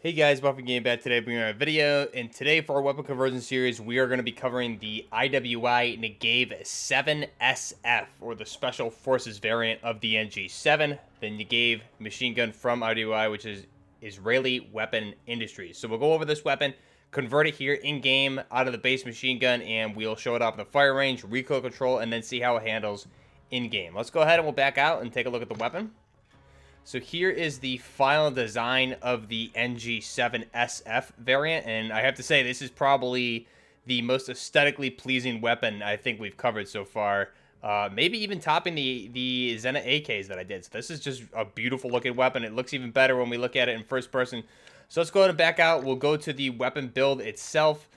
Hey guys, Buffy Game back today bringing you a video, and today for our weapon conversion series we are going to be covering the IWI Negev NG-7 SF, or the Special Forces variant of the NG-7, the Negev machine gun from IWI, which is Israeli Weapon Industries. So we'll go over this weapon, convert it here in-game out of the base machine gun, and we'll show it off in the fire range, recoil control, and then see how it handles in-game. Let's go ahead and we'll back out and take a look at the weapon. So here is the final design of the NG-7 SF variant, and I have to say this is probably the most aesthetically pleasing weapon I think we've covered so far. Maybe even topping the Zenit AKs that I did. So this is just a beautiful looking weapon. It looks even better when we look at it in first person. So let's go ahead and back out. We'll go to the weapon build itself.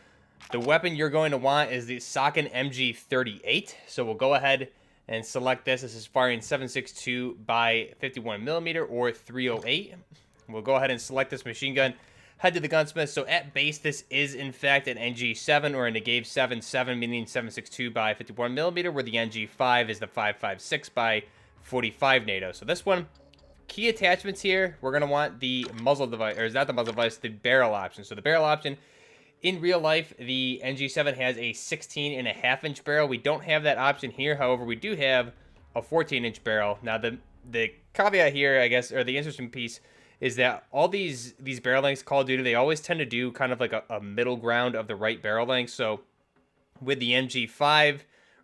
The weapon you're going to want is the Sakin MG38. So we'll go ahead and select this. This is firing 7.62 by 51 millimeter or 308. We'll go ahead and select this machine gun. Head to the gunsmith. So at base, this is in fact an NG-7 or a Negev 7.7, meaning 7.62 by 51 millimeter, where the NG-5 is the 5.56 by 45 NATO. So this one, key attachments here, we're going to want the muzzle device, or is that the muzzle device, the barrel option. So the barrel option, in real life, the NG-7 has a 16.5-inch barrel. We don't have that option here. However, we do have a 14-inch barrel. Now, the caveat here, I guess, or the interesting piece, is that all these barrel lengths, Call of Duty, they always tend to do kind of like a middle ground of the right barrel length. So with the MG-5, or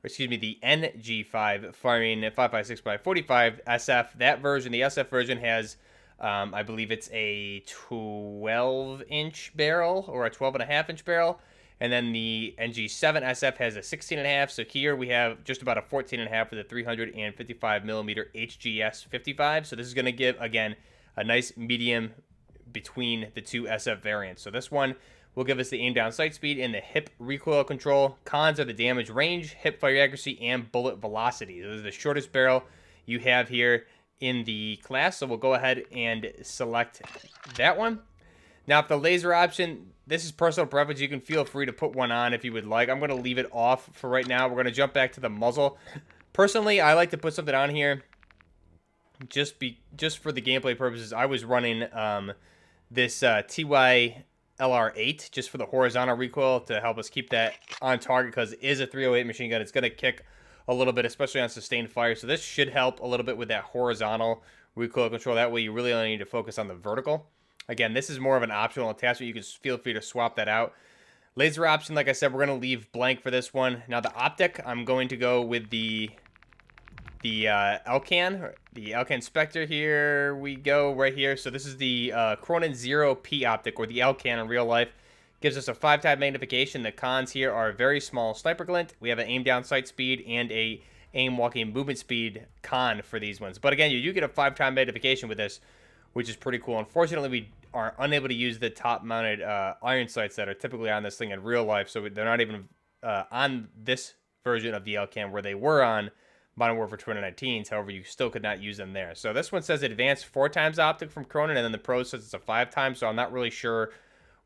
excuse me, the NG-5 firing 5.56 by 45 SF, that version, the SF version, has I believe it's a 12-inch barrel or a 12.5-inch barrel. And then the NG-7 SF has a 16.5. So here we have just about a 14.5 with a 355 millimeter HGS 55. So this is going to give, again, a nice medium between the two SF variants. So this one will give us the aim down sight speed and the hip recoil control. Cons are the damage range, hip fire accuracy, and bullet velocity. This is the shortest barrel you have here in the class, so we'll go ahead and select that one. Now, if the laser option, this is personal preference, you can feel free to put one on if you would like. I'm going to leave it off for right now. We're going to jump back to the muzzle. Personally, I like to put something on here just for the gameplay purposes. I was running this TY LR8 just for the horizontal recoil to help us keep that on target, because it is a 308 machine gun. It's going to kick a little bit, especially on sustained fire. So this should help a little bit with that horizontal recoil control. That way you really only need to focus on the vertical. Again, this is more of an optional attachment. You can feel free to swap that out. Laser option, like I said, we're going to leave blank for this one. Now the optic, I'm going to go with the Elcan, the Elcan Spectre. Here we go, right here. So this is the Cronin 0P optic, or the Elcan in real life. Gives us a 5-time magnification. The cons here are a very small sniper glint. We have an aim down sight speed and a aim walking movement speed con for these ones. But again, you do get a 5-time magnification with this, which is pretty cool. Unfortunately, we are unable to use the top mounted iron sights that are typically on this thing in real life. So they're not even on this version of the Elcan, where they were on Modern Warfare 2019s. However, you still could not use them there. So this one says advanced 4x optic from Cronin, and then the Pro says it's a 5-time. So I'm not really sure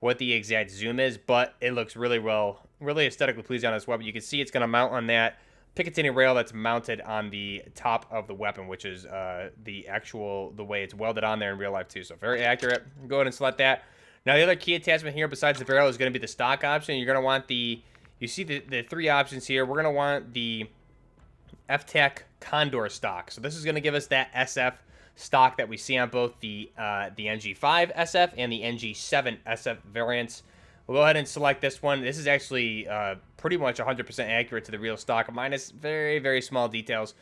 what the exact zoom is, but it looks really aesthetically pleasing on this weapon. You can see it's going to mount on that Picatinny rail that's mounted on the top of the weapon, which is the way it's welded on there in real life too. So very accurate. Go ahead and select that. Now the other key attachment here besides the barrel is going to be the stock option. You're going to want you see the three options here. We're going to want the FTAC Condor stock. So this is going to give us that SF stock that we see on both the NG-5 SF and the NG-7 SF variants. We'll go ahead and select this one. This is actually pretty much 100% accurate to the real stock, minus very, very small details.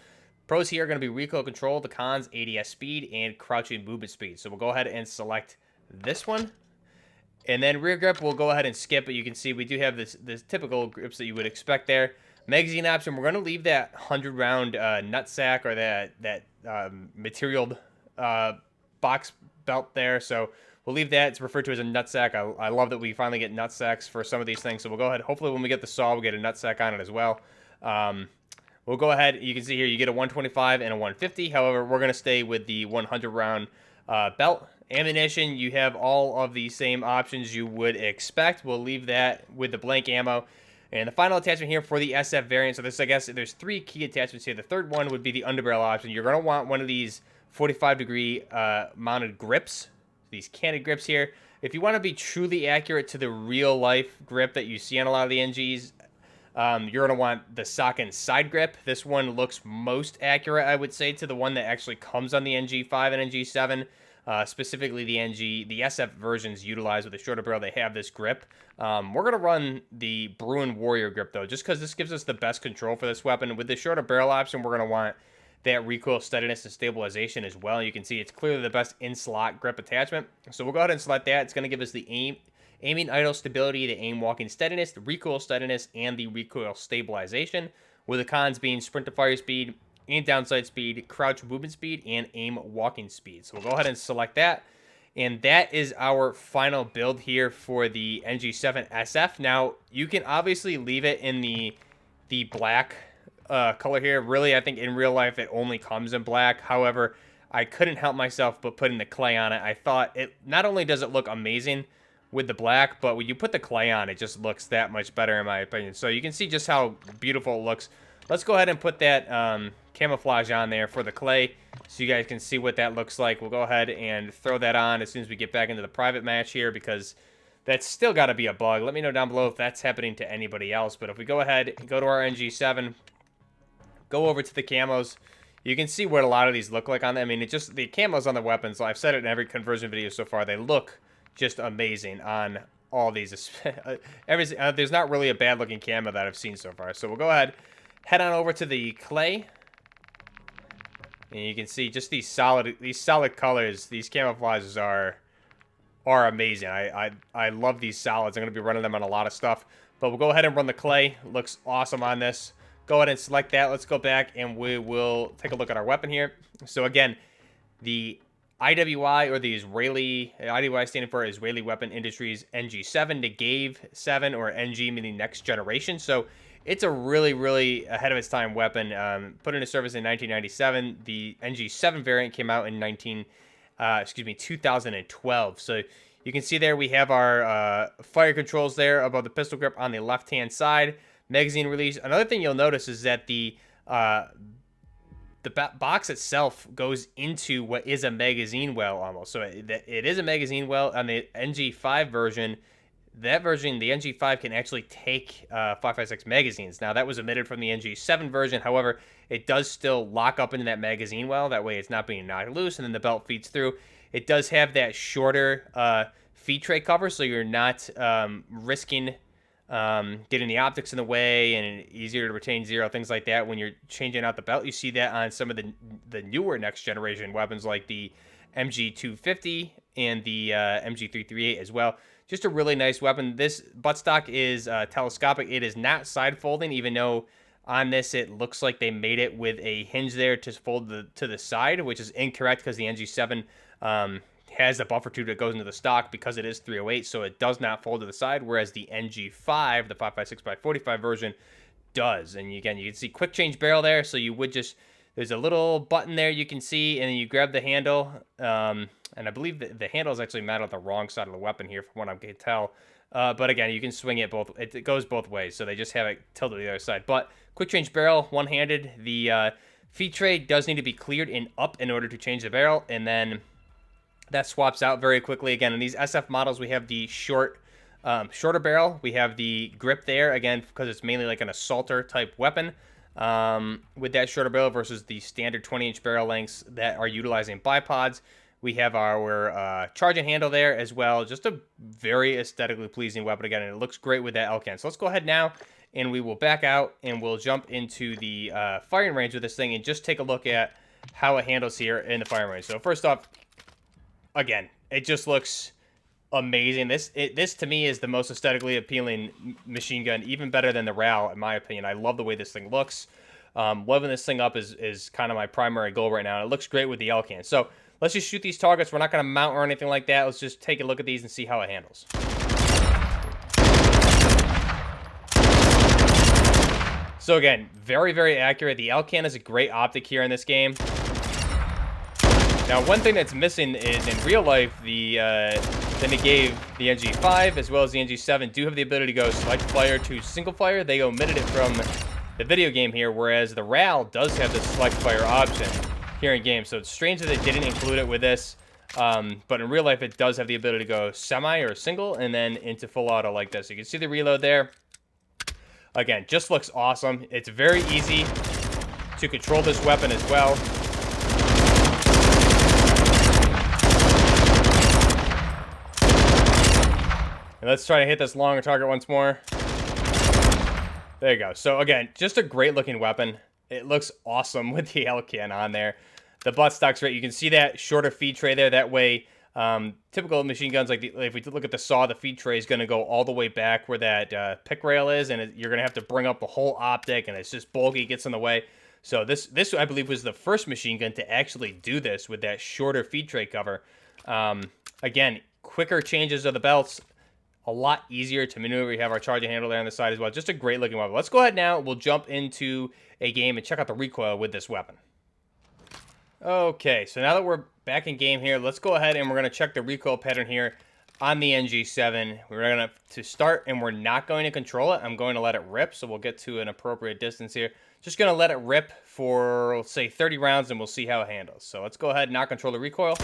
Pros here are going to be recoil control, the cons, ADS speed, and crouching movement speed. So we'll go ahead and select this one. And then rear grip, we'll go ahead and skip, but you can see we do have this typical grips that you would expect there. Magazine option, we're going to leave that 100-round nutsack, or that materialed box belt there. So we'll leave that. It's referred to as a nutsack. I love that we finally get nutsacks for some of these things. So we'll go ahead. Hopefully when we get the saw, we'll get a nutsack on it as well. We'll go ahead. You can see here you get a 125 and a 150. However, we're going to stay with the 100-round belt. Ammunition, you have all of the same options you would expect. We'll leave that with the blank ammo. And the final attachment here for the SF variant. So this, I guess, there's 3 key attachments here. The third one would be the underbarrel option. You're going to want one of these 45-degree mounted grips. these canted grips here. If you want to be truly accurate to the real life grip that you see on a lot of the NGs, you're going to want the Sakin side grip. This one looks most accurate, I would say, to the one that actually comes on the NG-5 and NG-7. Specifically the SF versions utilized with a shorter barrel, they have this grip. We're going to run the Bruin Warrior grip, though, just because this gives us the best control for this weapon. With the shorter barrel option, we're going to want that recoil steadiness and stabilization as well. You can see it's clearly the best in-slot grip attachment. So we'll go ahead and select that. It's going to give us the aiming idle stability, the aim walking steadiness, the recoil steadiness, and the recoil stabilization, with the cons being sprint to fire speed, and downside speed, crouch movement speed, and aim walking speed. So we'll go ahead and select that. And that is our final build here for the NG-7 SF. Now, you can obviously leave it in the black color here. Really, I think in real life it only comes in black. However, I couldn't help myself but putting the clay on it. I thought it not only does it look amazing with the black, but when you put the clay on, it just looks that much better in my opinion. So you can see just how beautiful it looks. Let's go ahead and put that camouflage on there for the clay so you guys can see what that looks like. We'll go ahead and throw that on as soon as we get back into the private match here, because that's still got to be a bug. Let me know down below if that's happening to anybody else. But if we go ahead and go to our NG-7, go over to the camos, you can see what a lot of these look like on them. I mean, it just, the camos on the weapons, I've said it in every conversion video so far, they look just amazing on all these. There's not really a bad looking camo that I've seen so far. So we'll go ahead, head on over to the clay, and you can see just these solid colors. These camouflages are amazing. I love these solids. I'm going to be running them on a lot of stuff. But we'll go ahead and run the clay. Looks awesome on this. Go ahead and select that. Let's go back and we will take a look at our weapon here. So again, the IWI, or the Israeli, IWI standing for Israeli Weapon Industries NG-7 Negev 7, or NG meaning next generation. So it's a really, really ahead of its time weapon. Put into service in 1997. The NG-7 variant came out in 2012. So you can see there we have our fire controls there above the pistol grip on the left-hand side. Magazine release. Another thing you'll notice is that the box itself goes into what is a magazine well almost. So it is a magazine well. On the NG-5 version, the NG-5 can actually take 5.56 magazines. Now, that was omitted from the NG-7 version. However, it does still lock up into that magazine well. That way it's not being knocked loose, and then the belt feeds through. It does have that shorter feed tray cover, so you're not risking getting the optics in the way, and easier to retain zero, things like that when you're changing out the belt. You see that on some of the newer next generation weapons like the MG250 and the MG338 as well. Just a really nice weapon. This buttstock is telescopic. It is not side folding, even though on this it looks like they made it with a hinge there to fold to the side, which is incorrect because the NG-7 has a buffer tube that goes into the stock because it is 308, so it does not fold to the side, whereas the NG-5, the 5.56x45 version, does. And again, you can see quick change barrel there, so you would just, there's a little button there you can see, and then you grab the handle, and I believe the handle is actually mounted on the wrong side of the weapon here from what I can tell. But again, you can swing it both, it goes both ways, so they just have it tilted to the other side. But quick change barrel, one-handed. The feed tray does need to be cleared and up in order to change the barrel, and then that swaps out very quickly. Again, in these SF models, we have the shorter barrel. We have the grip there, again, because it's mainly like an assaulter type weapon with that shorter barrel versus the standard 20-inch barrel lengths that are utilizing bipods. We have our charging handle there as well. Just a very aesthetically pleasing weapon again, and it looks great with that L-can. So let's go ahead now, and we will back out, and we'll jump into the firing range with this thing and just take a look at how it handles here in the firing range. So first off, again, it just looks amazing. This to me is the most aesthetically appealing machine gun, even better than the RAL, in my opinion. I love the way this thing looks. Leveling this thing up is kind of my primary goal right now. It looks great with the L-can. So let's just shoot these targets. We're not going to mount or anything like that. Let's just take a look at these and see how it handles. So again, very, very accurate. The L-can is a great optic here in this game. Now, one thing that's missing is, in real life, the Negev, the NG-5, as well as the NG-7, do have the ability to go select fire to single fire. They omitted it from the video game here, whereas the RAL does have the select fire option here in game. So it's strange that they didn't include it with this. But in real life, it does have the ability to go semi or single and then into full auto like this. You can see the reload there. Again, just looks awesome. It's very easy to control this weapon as well. And let's try to hit this longer target once more. There you go. So again, just a great looking weapon. It looks awesome with the L-can on there. The buttstock's right. You can see that shorter feed tray there. That way, typical machine guns, like if we look at the saw, the feed tray is going to go all the way back where that pick rail is, and you're going to have to bring up the whole optic, and it's just bulky, gets in the way. So this I believe was the first machine gun to actually do this with that shorter feed tray cover. Again, quicker changes of the belts. A lot easier to maneuver. We have our charging handle there on the side as well. Just a great looking weapon. Let's go ahead now. We'll jump into a game and check out the recoil with this weapon. Okay, so now that we're back in game here, let's go ahead and we're going to check the recoil pattern here on the NG-7. We're going to start, and we're not going to control it. I'm going to let it rip, so we'll get to an appropriate distance here. Just going to let it rip for, let's say, 30 rounds, and we'll see how it handles. So let's go ahead and not control the recoil.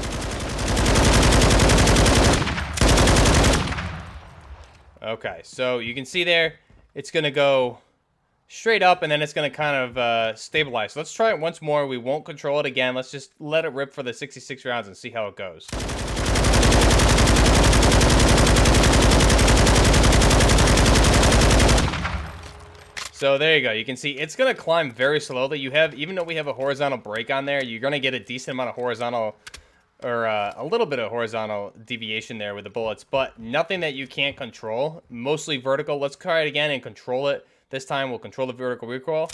Okay, so you can see there, it's going to go straight up, and then it's going to kind of stabilize. So let's try it once more. We won't control it again. Let's just let it rip for the 66 rounds and see how it goes. So there you go. You can see it's going to climb very slowly. Even though we have a horizontal brake on there, you're going to get a decent amount of horizontal, or a little bit of horizontal deviation there with the bullets, but nothing that you can't control. Mostly vertical. Let's try it again and control it. This time we'll control the vertical recoil.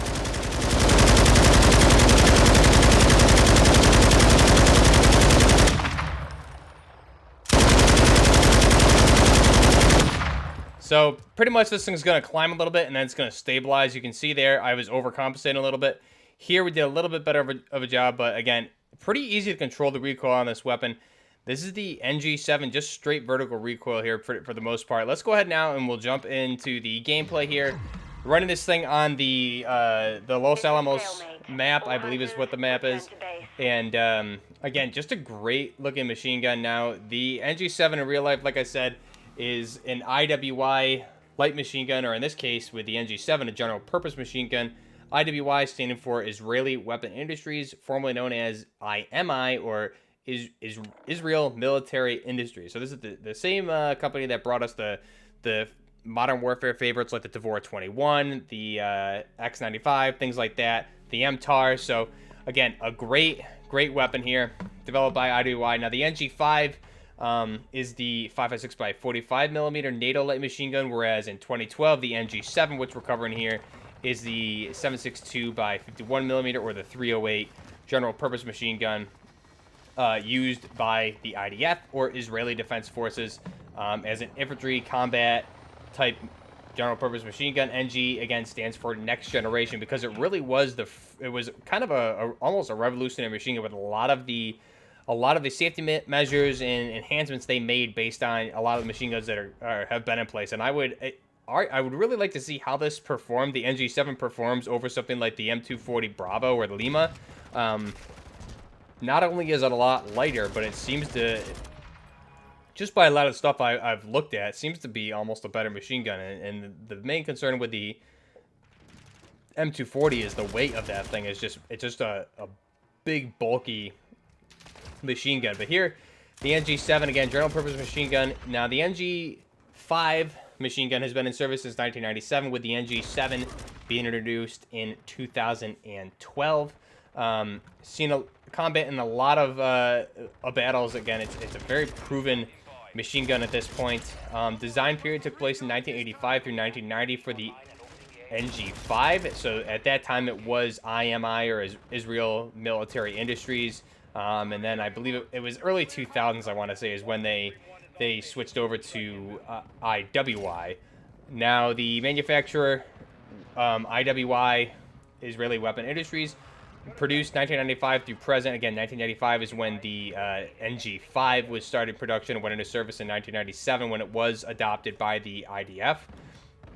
So pretty much this thing's going to climb a little bit, and then it's going to stabilize. You can see there I was overcompensating a little bit. Here we did a little bit better of a job, but again, pretty easy to control the recoil on this weapon. This is the NG-7, just straight vertical recoil here for the most part. Let's go ahead now and we'll jump into the gameplay here. Running this thing on the Los Alamos map, I believe is what the map is. And again, just a great looking machine gun now. The NG-7 in real life, like I said, is an IWI light machine gun, or in this case with the NG-7, a general purpose machine gun. IWI standing for Israeli Weapon Industries, formerly known as IMI, or Israel Military Industries. So this is the same company that brought us the modern warfare favorites like the Tavor 21, the X95, things like that, the MTAR. So again, a great weapon here, developed by IWI. Now the NG5 is the 5.56 by 45 millimeter NATO light machine gun, whereas in 2012 the NG-7, which we're covering here, is the 7.62 by 51 millimeter, or the 308 general purpose machine gun used by the IDF or Israeli Defense Forces as an infantry combat type general purpose machine gun. NG again stands for next generation, because it really was it was kind of almost a revolutionary machine gun with a lot of the safety measures and enhancements they made based on a lot of the machine guns that have been in place. And I would really like to see how this performed. The NG-7 performs over something like the M240 Bravo or the Lima. Not only is it a lot lighter, but it seems to, just by a lot of stuff I've looked at, seems to be almost a better machine gun. And the main concern with the M240 is the weight of that thing. It's just a big, bulky machine gun. But here, the NG-7, again, general purpose machine gun. Now, the NG-5 machine gun has been in service since 1997, with the NG-7 being introduced in 2012. Seen a combat in a lot of battles. Again, it's a very proven machine gun at this point. Design period took place in 1985 through 1990 for the NG-5. So at that time it was IMI, or Israel Military Industries. And then I believe it was early 2000s, I want to say, is when they switched over to IWI. Now the manufacturer, IWI, Israeli Weapon Industries, produced 1995 through present. Again, 1995 is when the NG-5 was started production and went into service in 1997 when it was adopted by the IDF.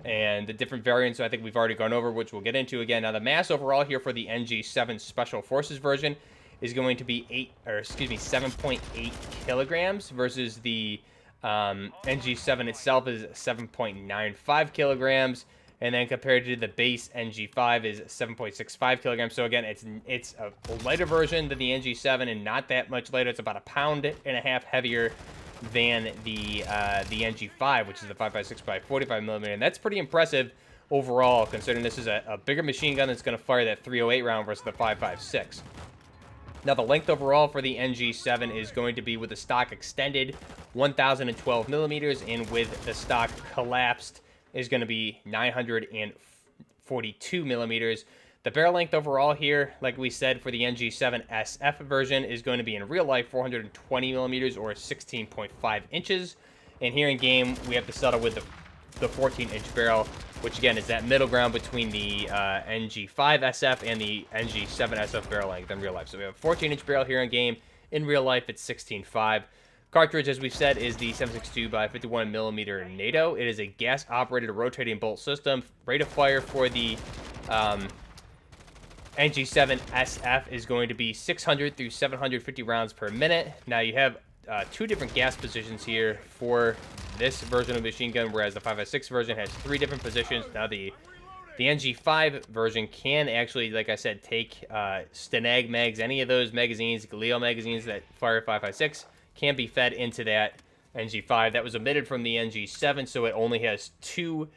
And the different variants I think we've already gone over, which we'll get into again. Now the mass overall here for the NG-7 Special Forces version is going to be 7.8 kilograms versus the NG-7 itself is 7.95 kilograms. And then compared to the base NG-5 is 7.65 kilograms. So again, it's a lighter version than the NG-7 and not that much lighter. It's about 1.5 pounds heavier than the NG-5, which is the 5.56 by 45 millimeter. And that's pretty impressive overall, considering this is a bigger machine gun that's going to fire that 308 round versus the 5.56. Now, the length overall for the NG-7 is going to be, with the stock extended, 1,012 millimeters, and with the stock collapsed is going to be 942 millimeters. The barrel length overall here, like we said, for the NG-7 SF version is going to be in real life 420 millimeters or 16.5 inches. And here in game, we have to settle with the 14-inch barrel, which again is that middle ground between the NG-5 SF and the NG-7 SF barrel length in real life. So we have a 14-inch barrel here in game. In real life, it's 16.5. Cartridge, as we've said, is the 7.62 by 51 millimeter NATO. It is a gas-operated rotating bolt system. Rate of fire for the NG-7 SF is going to be 600 through 750 rounds per minute. Now, you have two different gas positions here for this version of the machine gun, whereas the 5.56 version has 3 different positions. Now, the NG-5 version can actually, like I said, take Stenag mags, any of those magazines, Galil magazines that fire 5.56, can be fed into that NG-5. That was omitted from the NG-7, so it only has 2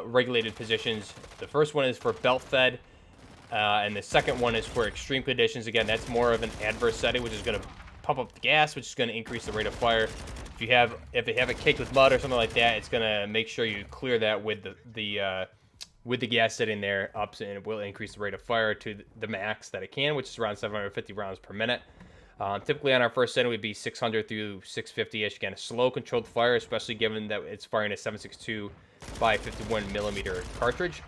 regulated positions. The first one is for belt fed, and the second one is for extreme conditions. Again, that's more of an adverse setting, which is going to pump up the gas, which is going to increase the rate of fire. If you have it caked with mud or something like that, it's going to make sure you clear that with the gas sitting there up, and it will increase the rate of fire to the max that it can, which is around 750 rounds per minute. Typically on our first setting would be 600 through 650-ish. Again, a slow controlled fire, especially given that it's firing a 7.62 by 51 millimeter cartridge.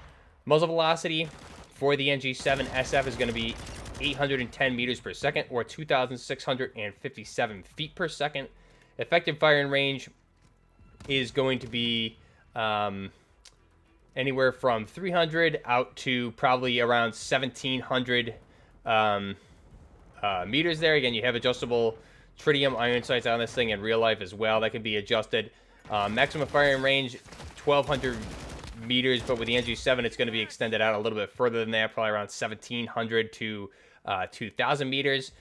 Muzzle velocity for the NG-7 SF is going to be 810 meters per second, or 2,657 feet per second. Effective firing range is going to be anywhere from 300 out to probably around 1,700 meters there. Again, you have adjustable tritium iron sights on this thing in real life as well. That can be adjusted. Maximum firing range, 1,200 meters, but with the NG-7, it's going to be extended out a little bit further than that, probably around 1,700 to 2,000 meters,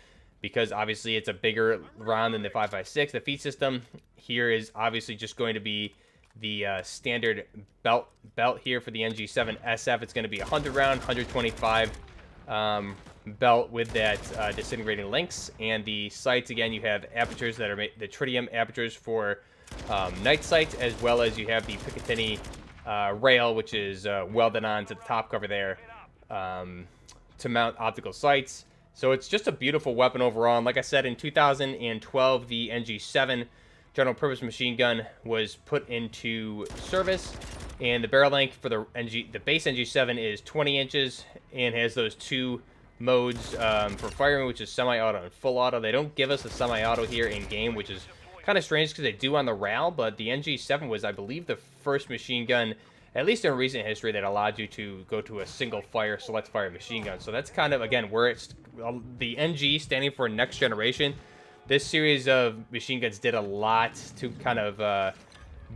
because obviously it's a bigger round than the 5.56. The feed system here is obviously just going to be the standard belt here for the NG-7 SF. It's going to be 100 round, 125 belt with that disintegrating links. And the sights, again, you have apertures that are the tritium apertures for night sights, as well as you have the Picatinny rail, which is welded onto the top cover there to mount optical sights. So it's just a beautiful weapon overall. And like I said, in 2012, the NG-7 general purpose machine gun was put into service, and the barrel length for the base NG-7 is 20 inches and has those 2 modes for firing, which is semi-auto and full auto. They don't give us a semi-auto here in game, which is kind of strange because they do on the RAL, but the NG-7 was, I believe, the first machine gun, at least in recent history, that allowed you to go to a single fire, select fire machine gun. So that's kind of, again, where it's the NG standing for next generation. This series of machine guns did a lot to kind of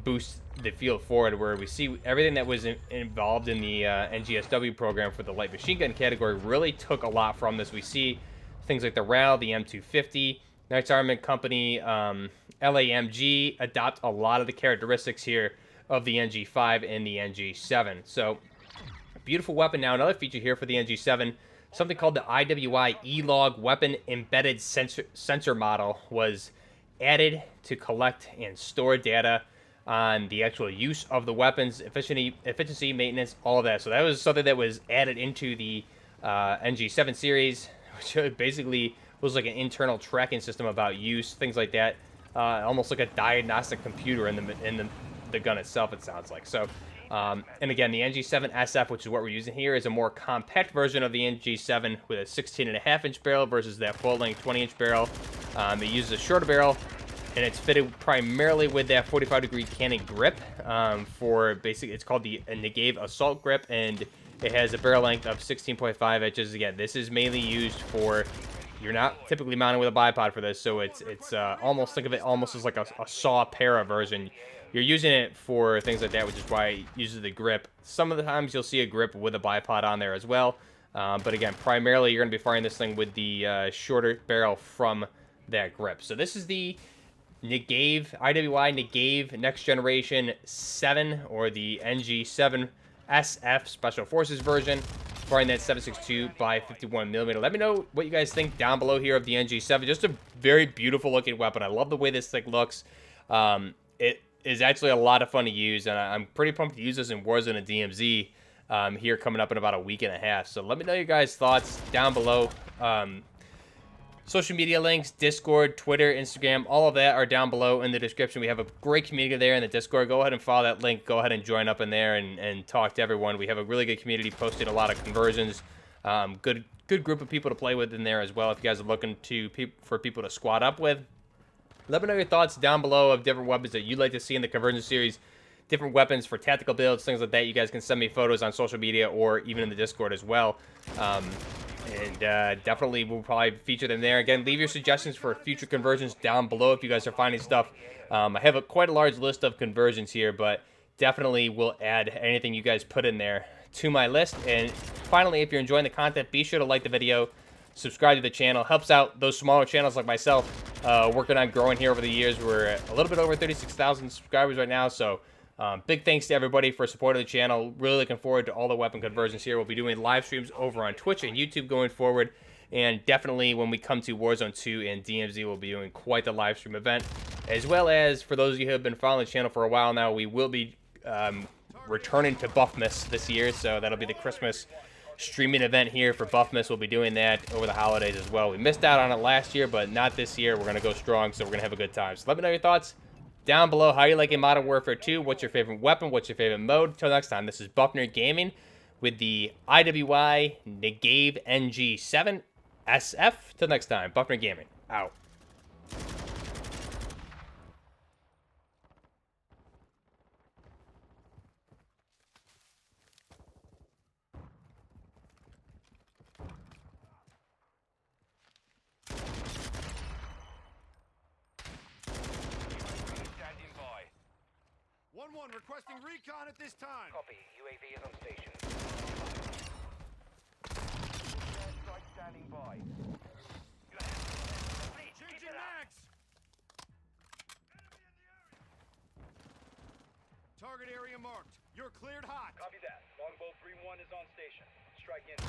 boost the field forward, where we see everything that was involved in the NGSW program for the light machine gun category really took a lot from this. We see things like the RAL, the M250, Knights Armament Company, LAMG adopt a lot of the characteristics here of the NG-5 and the NG-7. So, beautiful weapon. Now, another feature here for the NG-7, something called the IWI eLog Weapon Embedded Sensor Model was added to collect and store data on the actual use of the weapons, efficiency, maintenance, all of that. So that was something that was added into the NG-7 series, which basically was like an internal tracking system about use, things like that. Almost like a diagnostic computer in the gun itself, it sounds like. So, and again, the NG-7 SF, which is what we're using here, is a more compact version of the NG-7 with a 16.5-inch barrel versus that full-length 20-inch barrel. It uses a shorter barrel, and it's fitted primarily with that 45-degree cannon grip for basically, it's called the Negev Assault Grip, and it has a barrel length of 16.5 inches. Again, this is mainly used for you're not typically mounted with a bipod for this, so it's almost, think of it almost as like a saw para version. You're using it for things like that, which is why it uses the grip. Some of the times you'll see a grip with a bipod on there as well. But again, primarily you're going to be firing this thing with the shorter barrel from that grip. So this is the IWI Negev Next Generation 7, or the NG-7 SF Special Forces version, firing that 7.62 by 51mm. Let me know what you guys think down below here of the NG-7. Just a very beautiful looking weapon. I love the way this thing looks. It is actually a lot of fun to use, and I'm pretty pumped to use this in Warzone and DMZ here coming up in about a week and a half. So let me know your guys' thoughts down below. Social media links, Discord, Twitter, Instagram, all of that are down below in the description. We have a great community there in the Discord. Go ahead and follow that link. Go ahead and join up in there and talk to everyone. We have a really good community, posting a lot of conversions. Good group of people to play with in there as well if you guys are looking for people to squad up with. Let me know your thoughts down below of different weapons that you'd like to see in the conversion series. Different weapons for tactical builds, things like that. You guys can send me photos on social media or even in the Discord as well. And definitely we'll probably feature them there. Again, leave your suggestions for future conversions down below if you guys are finding stuff. I have quite a large list of conversions here, but definitely will add anything you guys put in there to my list. And finally, if you're enjoying the content, be sure to like the video, subscribe to the channel. Helps out those smaller channels like myself, working on growing here over the years. We're a little bit over 36,000 subscribers right now, so big thanks to everybody for supporting the channel. Really looking forward to all the weapon conversions here. We'll be doing live streams over on Twitch and YouTube going forward. And definitely when we come to Warzone 2 and DMZ, we'll be doing quite the live stream event. As well as, for those of you who have been following the channel for a while now, we will be returning to Buffmas this year. So that'll be the Christmas streaming event here for Buffmas. We'll be doing that over the holidays as well. We missed out on it last year, but not this year. We're going to go strong, so we're going to have a good time. So let me know your thoughts down below. How you liking Modern Warfare 2? What's your favorite weapon? What's your favorite mode? Till next time, this is Buffner Gaming with the IWI Negev NG-7 SF. Till next time, Buffner Gaming out. One requesting recon at this time. Copy. UAV is on station. Strike standing by. Changing mags. Target area marked. You're cleared hot. Copy that. Longbow 3-1 is on station. Strike in.